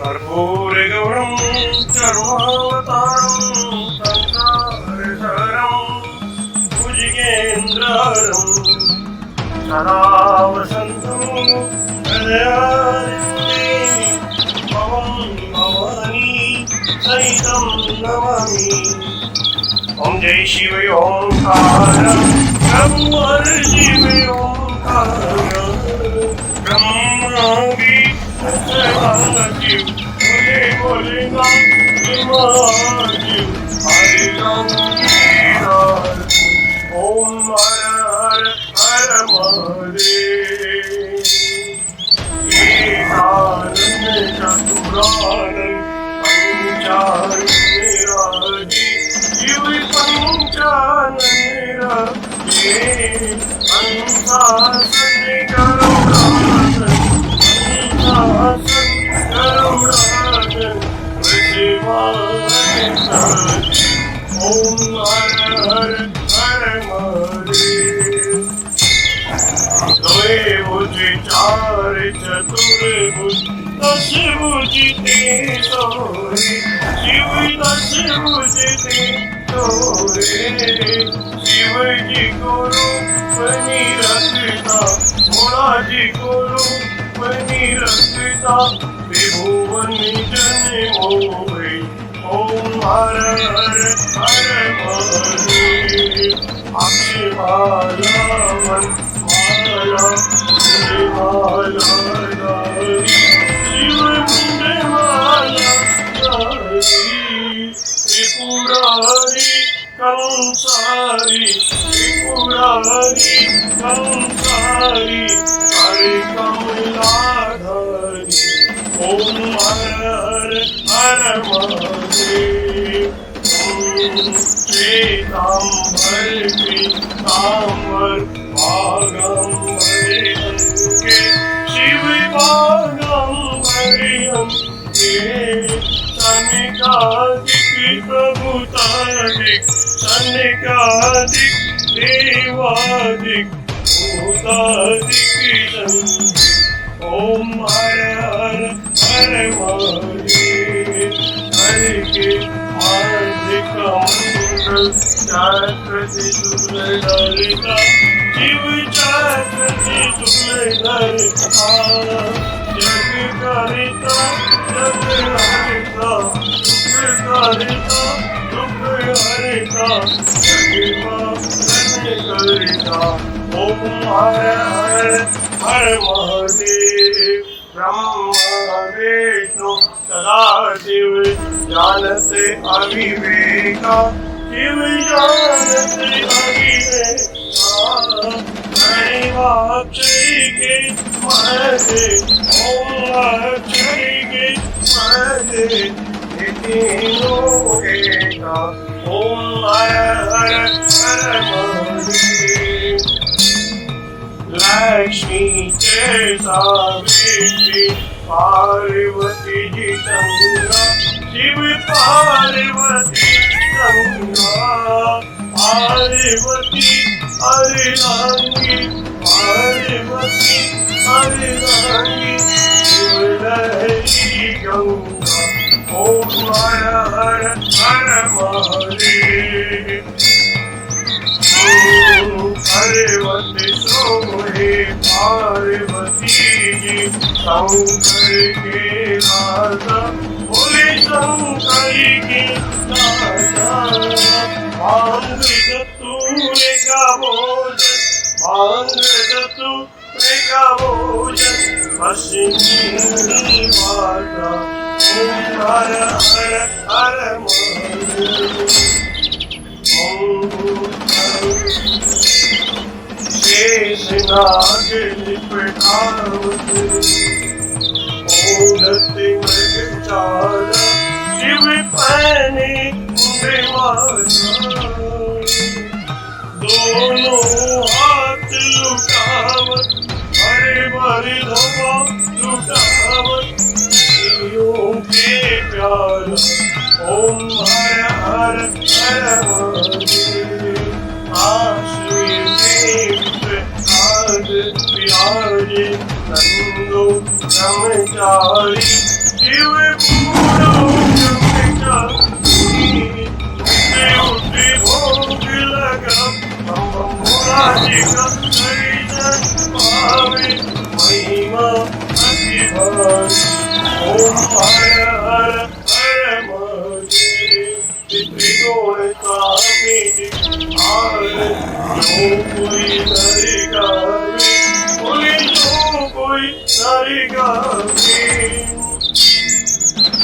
कर्पूरगौरं सर्वावतारं संसारसारं भुजगेन्द्रहरं सदा वसन्तं हृदयारण्ये भवं भवानी सहितं नमामि। ॐ जय शिव ओंकार ब्रह्म शिव ओंकार ब्रह्मा शिव बोले बोले शिव हरि राम ओम हर हर हर महादेव। एकानंद चतुरानंद पंचानंदराजी शिव पंचानंदराजी अंशासन करुणासन अंशासन करुणासन ओम हर हर हर महादेव। द्वे भुज चार चतुर्भुज दश भुज ते सोरे शिव दश भुज ते सोरे शिव जी गुरु बनी रखता भोला जी गुरु बनी रखता त्रिभुवन जन मोहे ओम हर हर हर महादेव। अक्षमाला मन माला माला दारी शिव मुंडे माला दारी त्रिपुरारी कंसारी त्रिपुरारी कंसारी हरि कमलाधारी ओम हर हर हर महादेव। श्वेतांबर पीतांबर भागंबर अंके शिव भागंबर अंके सनिकादिक प्रभुतादिक सनिकादिक देवादिक भूतादिक ओम हर हर हर महादेव। हरि के हार्दिक मंगल चाक्रति सुरधरिता शिव चाक्रति सुरधरिता जग करिता जग हरिता दुख करिता दुख हरिता जग करिता ओम हर हर हर महादेव। ब्रह्मा विष्णु सदाशिव जानते अविवेका शिव जानते अविवेका अक्षय के महदे ओम अक्षय के महदे तीनों एका ओम हर हर हर महादेव। लक्ष्मी के सावित्री पार्वती जी गंगा शिव पार्वती गंगा पार्वती हरिरांगी पार्वती हरिरांगी शिव लहरी गंगा ओम हर हर हर महादेव। पार्वती सोहे पार्वती जी शंकर के राजा बोले शंकर के राजा मांग चतुरे का भोजन मांग चतुरे का भोजन पश्चिमी माता ओम हर हर हर महादेव। शेषनाग लिपटावत ओढ़ते मृगचारा शिव पहने मुंडे माता, दोनों हाथ लुटावत हरे भरी धवा लुटावत जीवों के प्यार ओम हर हर हर महादेव। आश्रय देव आज विराजे नंदो ब्रह्मचारी शिव पूरो ब्रह्मचारी उठे भोग लगा हम भोलाजी का दर्शन पावे महिमा अति भारी ओम हर हर हर महादेव। त्रिगुण कामिनी आर जो कोई नर गावे कोई जो कोई नर गावे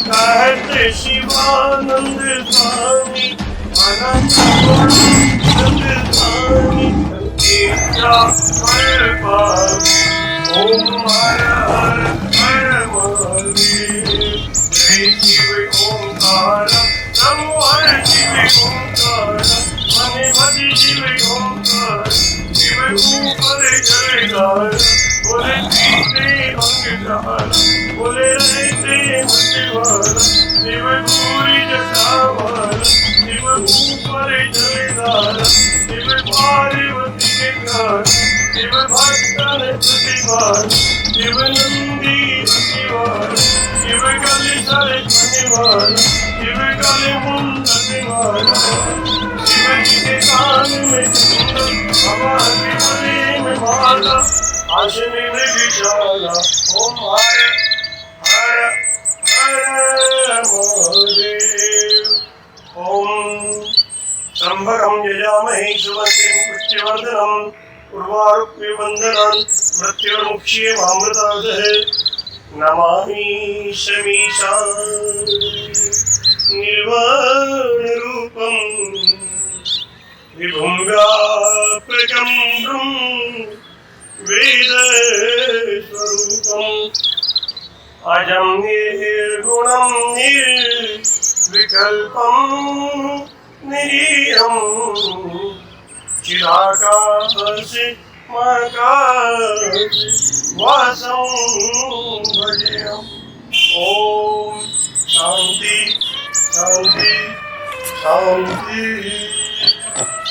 कहते शिवानंद स्वामी अनंत गुणानंद स्वामी इच्छा फल पावे ओम हर हर हर महादेव। जय शिव ओंकार नमो हर शिव ओंकार मने भजी शिव ओंकार शिव ऊपर जयकार बोले पीते अंगधार बोले रहते मत शिव पूरी जटावार शिव ऊपर जयकार शिव पार्वती के घर शिव भक्तन प्रतिभार शिव नंदी प्रतिभार शिव गले सरे मनिवार शिव गले मुंडनिवार शिव जी के कान में कुंडल हमारे गले में माला आशनी में विशाला ओम हर हर हर महादेव। ओम त्र्यंबकं यजामहे सुगन्धिं पुष्टिवर्धनम् उर्वारुकमिबन्धनान् मृत्युर्मुक्षीयमामृतादः नमामि शमीशान् निर्वाणरूपं विभुं व्यापकं वेदस्वरूपम् अजं निर्गुणं निर्विकल्पं निरीयं चिदाकाशे वासं भजेयम्। ओम शांति शांति शांति।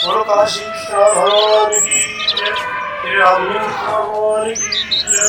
बोलो काशी विश्वनाथ भगवान की जय, श्री रामकृष्ण भगवान की जय।